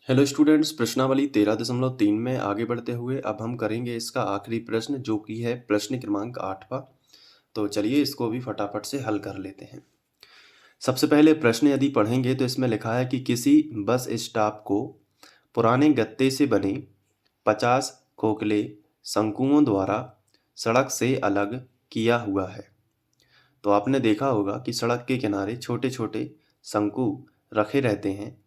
Hello students, प्रश्नावली 13.3 में आगे बढ़ते हुए अब हम करेंगे इसका आखिरी प्रश्न जो कि है प्रश्न क्रमांक 8वां। तो चलिए इसको भी फटाफट से हल कर लेते हैं। सबसे पहले प्रश्न यदि पढ़ेंगे तो इसमें लिखा है कि किसी बस स्टॉप को पुराने गत्ते से बने 50 खोखले शंकुओं द्वारा सड़क से अलग किया हुआ है। तो आपने देखा होगा कि सड़क के किनारे छोटे छोटे शंकु रखे रहते हैं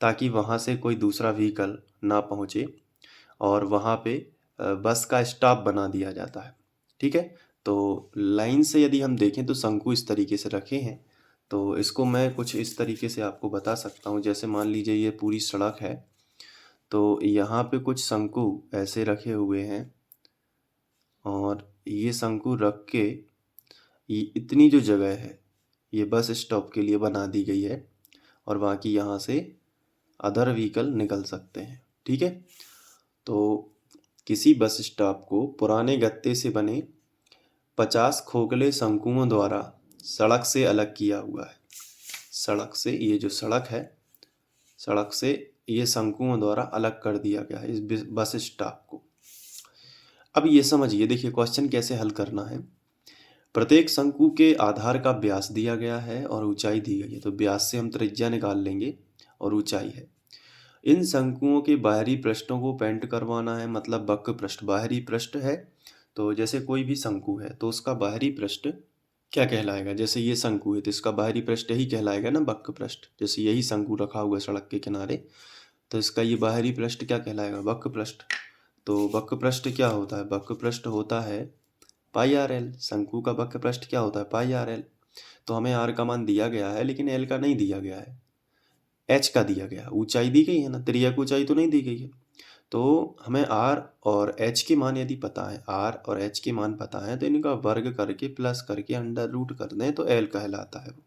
ताकि वहाँ से कोई दूसरा व्हीकल ना पहुँचे और वहाँ पे बस का स्टॉप बना दिया जाता है। ठीक है? तो लाइन से यदि हम देखें तो शंकु इस तरीके से रखे हैं। तो इसको मैं कुछ इस तरीके से आपको बता सकता हूँ। जैसे मान लीजिए ये पूरी सड़क है, तो यहाँ पे कुछ शंकु ऐसे रखे हुए हैं और ये शंकु रख के ये इतनी जो जगह है ये बस स्टॉप के लिए बना दी गई है और बाकी यहाँ से अदर व्हीकल निकल सकते हैं। ठीक है? तो किसी बस स्टॉप को पुराने गत्ते से बने 50 खोखले शंकुओं द्वारा सड़क से अलग किया हुआ है। सड़क से ये जो सड़क है, सड़क से ये शंकुओं द्वारा अलग कर दिया गया है इस बस स्टॉप को। अब ये समझिए, देखिए क्वेश्चन कैसे हल करना है। प्रत्येक शंकु के आधार का व्यास दिया गया है और ऊंचाई दी गई है। तो व्यास से हम त्रिज्या निकाल लेंगे और ऊंचाई है। इन शंकुओं के बाहरी पृष्ठों को पेंट करवाना है, मतलब वक्र पृष्ठ। बाहरी पृष्ठ है तो जैसे कोई भी शंकु है तो उसका बाहरी पृष्ठ क्या कहलाएगा। जैसे ये शंकु है तो इसका बाहरी पृष्ठ ही कहलाएगा ना, वक्र पृष्ठ। जैसे यही शंकु रखा हुआ है सड़क के किनारे तो इसका ये बाहरी पृष्ठ क्या कहलाएगा, वक्र पृष्ठ। तो वक्र पृष्ठ क्या होता है, वक्र पृष्ठ होता है पाई आर एल। शंकु का वक्र पृष्ठ क्या होता है, पाई आर एल। तो हमें आर का मान दिया गया है लेकिन एल का नहीं दिया गया है, एच का दिया गया। ऊंचाई दी गई है ना, त्रिज्यक ऊंचाई तो नहीं दी गई है। तो हमें आर और एच के मान यदि पता है, आर और एच के मान पता है तो इनका वर्ग करके प्लस करके अंडर रूट कर दें तो एल कहलाता है वो।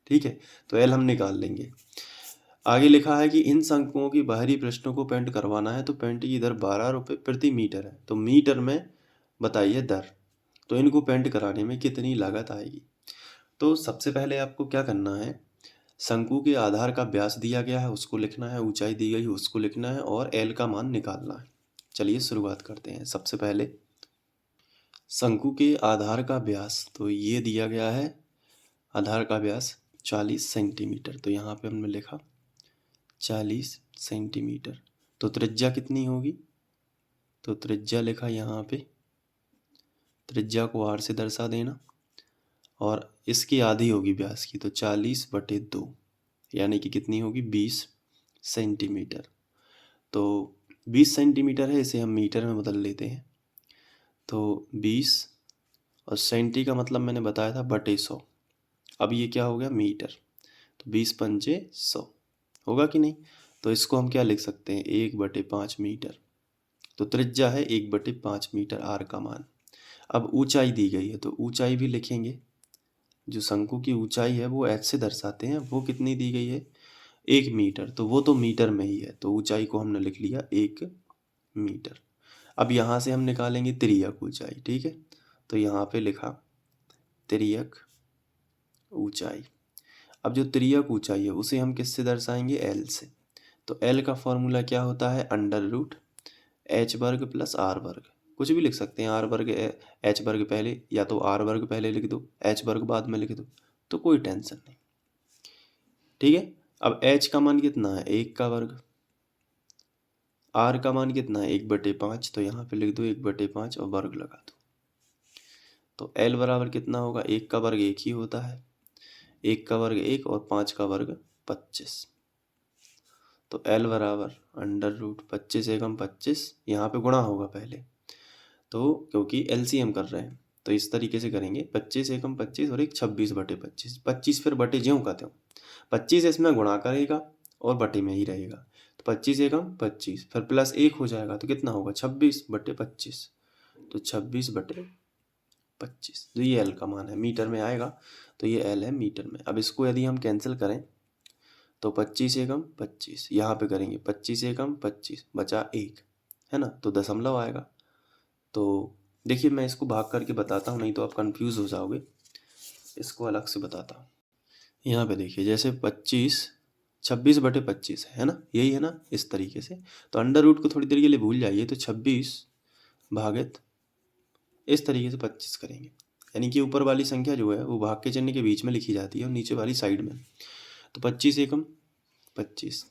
ठीक है? तो एल हम निकाल लेंगे। आगे लिखा है कि इन शंकुओं की बाहरी पृष्ठों को पेंट करवाना है तो पेंट की दर 12 रुपये प्रति मीटर है। तो मीटर में बताइए दर। तो इनको पेंट कराने में कितनी लागत आएगी। तो सबसे पहले आपको क्या करना है, शंकु के आधार का व्यास दिया गया है उसको लिखना है, ऊंचाई दी गई है उसको लिखना है और एल का मान निकालना है। चलिए शुरुआत करते हैं। सबसे पहले शंकु के आधार का व्यास, तो ये दिया गया है आधार का व्यास 40 सेंटीमीटर। तो यहाँ पे हमने लिखा 40 सेंटीमीटर। तो त्रिज्या कितनी होगी, तो त्रिज्या लिखा यहाँ पे, त्रिज्या को आर से दर्शा देना और इसकी आधी होगी व्यास की, तो 40/2 यानी कि कितनी होगी, 20 सेंटीमीटर। तो 20 सेंटीमीटर है, इसे हम मीटर में बदल लेते हैं। तो 20 और सेंटी का मतलब मैंने बताया था बटे 100। अब ये क्या हो गया, मीटर। तो 20×5 = 100 होगा कि नहीं। तो इसको हम क्या लिख सकते हैं, 1/5 मीटर। तो त्रिज्या है 1/5 मीटर आर का मान। अब ऊंचाई दी गई है तो ऊंचाई भी लिखेंगे। जो शंकु की ऊंचाई है वो एच से दर्शाते हैं, वो कितनी दी गई है, 1 मीटर। तो वो तो मीटर में ही है तो ऊंचाई को हमने लिख लिया 1 मीटर। अब यहाँ से हम निकालेंगे तिर्यक ऊंचाई। ठीक है? तो यहाँ पे लिखा तिर्यक ऊंचाई। अब जो तिर्यक ऊंचाई है उसे हम किससे दर्शाएंगे, एल से। तो एल का फॉर्मूला क्या होता है, अंडर रूट एच वर्ग प्लस आर वर्ग। कुछ भी लिख सकते हैं, आर वर्ग एच वर्ग पहले, या तो आर वर्ग पहले लिख दो एच वर्ग बाद में लिख दो, तो कोई टेंशन नहीं। ठीक है? अब एच का मान कितना है, 1 का वर्ग। आर का मान कितना है, 1/5। तो यहाँ पे लिख दो 1/5 और वर्ग लगा दो। तो एल बराबर कितना होगा, 1 का वर्ग 1 ही होता है, 1 का वर्ग 1 और 5 का वर्ग 25। तो एल बराबर अंडर रूट 25 एकम 25, यहाँ पे गुणा होगा पहले तो, क्योंकि एलसीएम कर रहे हैं तो इस तरीके से करेंगे। 25 एकम 25 और एक 26/25। 25 फिर बटे ज्यों का त्यों, 25 इसमें गुणा करेगा और बटे में ही रहेगा। तो 25 एकम 25 फिर प्लस 1 हो जाएगा तो कितना होगा, 26/25। तो 26/25। तो ये एल का मान है, मीटर में आएगा तो ये एल है मीटर में। अब इसको यदि हम कैंसिल करें तो 25 एकम 25, यहाँ पे करेंगे 25 एकम 25 बचा 1 है ना, तो दशमलव आएगा। तो देखिए मैं इसको भाग करके बताता हूँ, नहीं तो आप कंफ्यूज हो जाओगे। इसको अलग से बताता हूँ। यहाँ पे देखिए, जैसे 25 26/25 है ना, यही है ना, इस तरीके से। तो अंडर रूट को थोड़ी देर के लिए भूल जाइए, तो 26 भागित इस तरीके से 25 करेंगे, यानी कि ऊपर वाली संख्या जो है वो भाग के चिन्ह के बीच में लिखी जाती है और नीचे वाली साइड में। तो 25 एकम 25,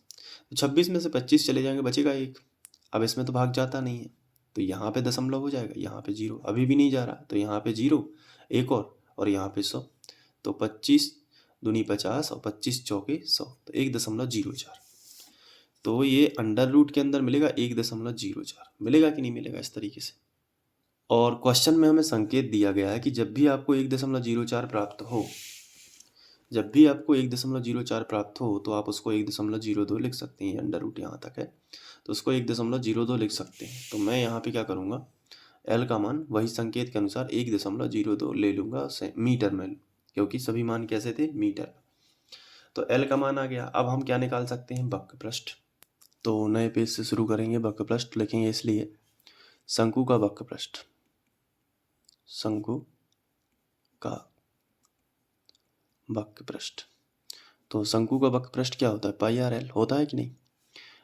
तो 26 में से 25 चले जाएंगे, बचेगा 1। अब इसमें तो भाग जाता नहीं है, तो यहाँ पे दशमलव हो जाएगा, यहाँ पे 0 अभी भी नहीं जा रहा, तो यहाँ पे 0 एक और यहाँ पे 100। तो 25 दूनी 50 और 25 चौके 100, तो 1.04। तो ये अंडर रूट के अंदर मिलेगा 1.04, मिलेगा कि नहीं मिलेगा इस तरीके से। और क्वेश्चन में हमें संकेत दिया गया है कि जब भी आपको 1.04 प्राप्त हो, जब भी आपको 1.04 प्राप्त हो तो आप उसको 1.02 लिख सकते हैं। अंडर रूट यहाँ तक है तो उसको 1.02 लिख सकते हैं। तो मैं यहाँ पे क्या करूँगा, एल का मान वही संकेत के अनुसार 1.02 ले लूँगा मीटर में, क्योंकि सभी मान कैसे थे, मीटर। तो एल का मान आ गया। अब हम क्या निकाल सकते हैं, वक्र पृष्ठ। तो नए पेज से शुरू करेंगे, वक्र पृष्ठ लिखेंगे, इसलिए शंकु का वक्र पृष्ठ, शंकु का वक्र पृष्ठ। तो शंकु का वक्र पृष्ठ क्या होता है, पाई आर एल होता है कि नहीं।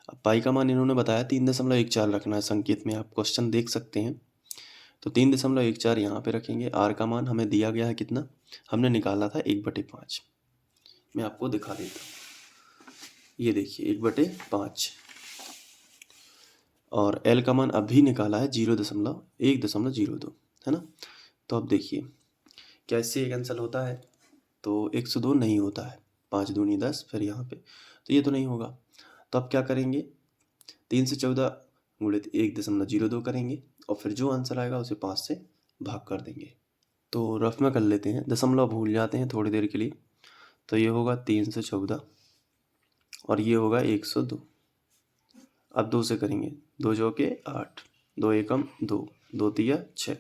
अब पाई का मान इन्होंने बताया 3.14 रखना है, संकेत में आप क्वेश्चन देख सकते हैं। तो 3.14 यहाँ पे रखेंगे। आर का मान हमें दिया गया है कितना, हमने निकाला था 1/5। मैं आपको दिखा देता हूँ, ये देखिए 1/5। और एल का मान अभी निकाला है 1.02, है ना। तो अब देखिए कैसे कैंसिल होता है, तो 102 नहीं होता है, 5 दूनी 10, फिर यहाँ पे, तो ये तो नहीं होगा। तो अब क्या करेंगे, 3 से 14 गुणित 1.02 करेंगे और फिर जो आंसर आएगा उसे 5 से भाग कर देंगे। तो रफ में कर लेते हैं, दशमलव भूल जाते हैं थोड़ी देर के लिए। तो ये होगा 3 से 14 और ये होगा 102। अब 2 से करेंगे, 2 चौके 8, 2 एकम 2, 2 तिया 6।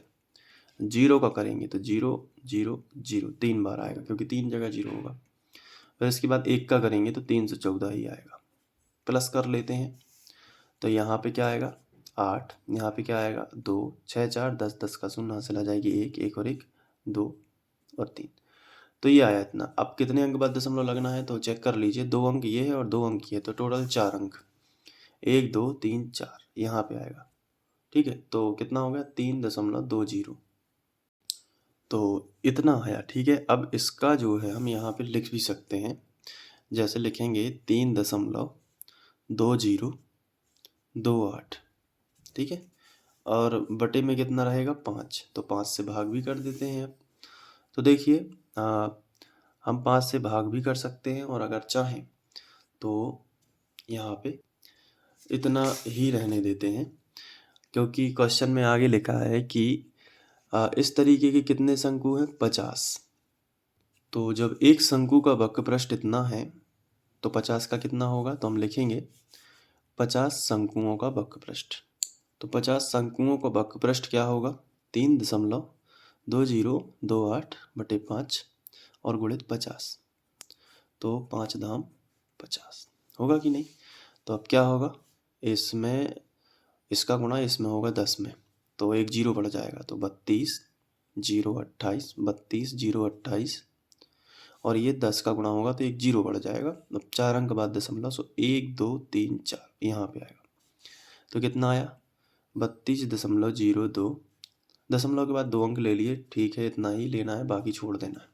0 का करेंगे तो 0 0 0 3 बार आएगा, क्योंकि 3 जगह 0 होगा। फिर इसके बाद 1 का करेंगे तो 314 ही आएगा। प्लस कर लेते हैं, तो यहाँ पे क्या आएगा 8, यहाँ पे क्या आएगा 2, 6 4 10, 10 का शून्य हासिल आ जाएगी 1, 1 और 1 2 और 3। तो ये आया इतना। अब कितने अंक बाद दशमलव लगना है तो चेक कर लीजिए, 2 अंक ये है और 2 अंक ये है, तो टोटल 4 अंक, 1 2 3 4 यहाँ पे आएगा। ठीक है, तो कितना हो गया 3.20। तो इतना आया। ठीक है, अब इसका जो है हम यहाँ पे लिख भी सकते हैं, जैसे लिखेंगे 3.2028। ठीक है, और बटे में कितना रहेगा 5, तो 5 से भाग भी कर देते हैं। अब तो देखिए हम 5 से भाग भी कर सकते हैं, और अगर चाहें तो यहाँ पे इतना ही रहने देते हैं, क्योंकि क्वेश्चन में आगे लिखा है कि इस तरीके के कितने शंकु हैं, 50। तो जब एक शंकु का वक्र पृष्ठ इतना है तो 50 का कितना होगा, तो हम लिखेंगे 50 शंकुओं का वक्र पृष्ठ। तो 50 शंकुओं का वक्र पृष्ठ क्या होगा, 3.2028/5 और गुणित 50, तो 5 धाम 50 होगा कि नहीं। तो अब क्या होगा, इसमें इसका गुणा इसमें होगा 10 में, तो एक 0 बढ़ जाएगा, तो 32 0 28, 32 0 28, और ये 10 का गुणा होगा तो एक 0 बढ़ जाएगा। अब 4 अंक बाद दशमलव, सो 1 2 3 4 यहाँ पे आएगा। तो कितना आया 32.02। दशमलव के बाद 2 अंक ले लिए, ठीक है, इतना ही लेना है, बाकी छोड़ देना है।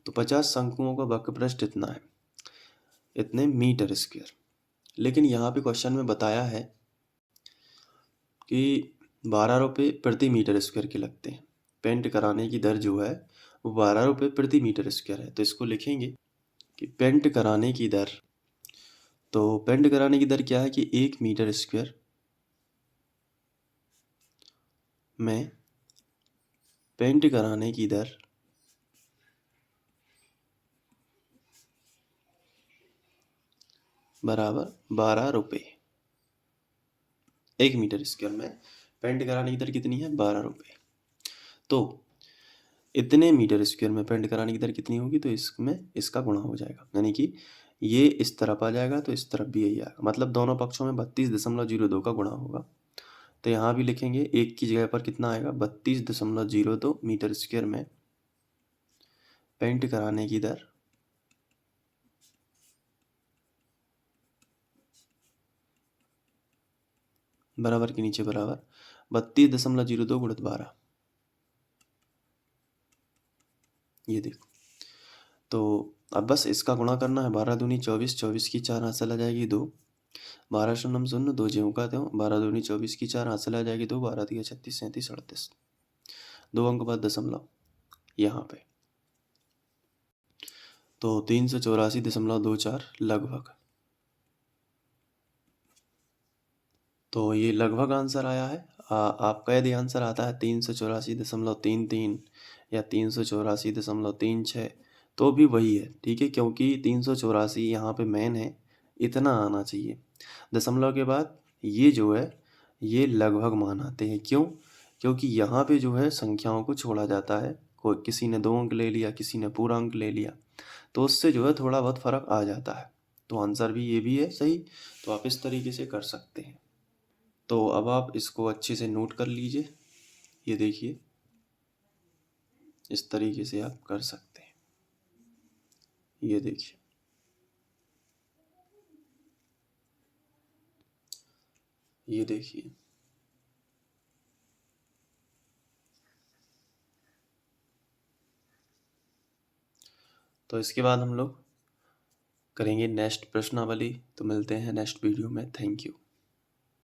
तो 50 शंकुओं का वक्र पृष्ठ इतना है, इतने मीटर स्क्वायर। लेकिन यहाँ पे क्वेश्चन में बताया है कि 12 रुपये प्रति मीटर स्क्वायर के लगते हैं। पेंट कराने की दर जो है वो 12 रुपये प्रति मीटर स्क्वायर है। तो इसको लिखेंगे कि पेंट कराने की दर, तो पेंट कराने की दर क्या है कि 1 मीटर स्क्वायर में पेंट कराने की दर बराबर 12 रुपये। 1 मीटर स्क्वायर में पेंट कराने की दर कितनी है, 12 रुपये। तो इतने मीटर स्क्वायर में पेंट कराने की दर कितनी होगी, तो इसमें इसका गुणा हो जाएगा, यानी कि ये इस तरफ आ जाएगा तो इस तरफ भी यही आएगा, मतलब दोनों पक्षों में 32.02 का गुणा होगा। तो यहाँ भी लिखेंगे, एक की जगह पर कितना आएगा 32.02 मीटर स्क्वायर में पेंट कराने की दर बराबर के नीचे बराबर 32.02 गुणित 12। ये देखो, तो अब बस इसका गुणा करना है। 12 दूनी 24, 24 की 4 हाथ से आ जाएगी 2, 12 शून्यम शून्य, 2 ज्यों का त्यों, 12 दूनी 24 की 4 हाथ से आ जाएगी 2, 12 तिया 36, 37, 38, 2 अंक बाद दशमलव यहाँ पे, तो 384.24 लगभग। तो ये लगभग आंसर आया है। आपका यदि आंसर आता है 384.33 या 384.36 तो भी वही है, ठीक है, क्योंकि 384 यहाँ पे मेन है, इतना आना चाहिए। दशमलव के बाद ये जो है ये लगभग मान आते हैं। क्यों? क्योंकि यहाँ पे जो है संख्याओं को छोड़ा जाता है, कोई किसी ने 2 अंक ले लिया, किसी ने पूरा अंक ले लिया, तो उससे जो है थोड़ा बहुत फर्क आ जाता है। तो आंसर भी ये भी है सही। तो आप इस तरीके से कर सकते हैं। तो अब आप इसको अच्छे से नोट कर लीजिए। ये देखिए, इस तरीके से आप कर सकते हैं। ये देखिए, ये देखिए, तो इसके बाद हम लोग करेंगे नेक्स्ट प्रश्नावली। तो मिलते हैं नेक्स्ट वीडियो में। Thank you.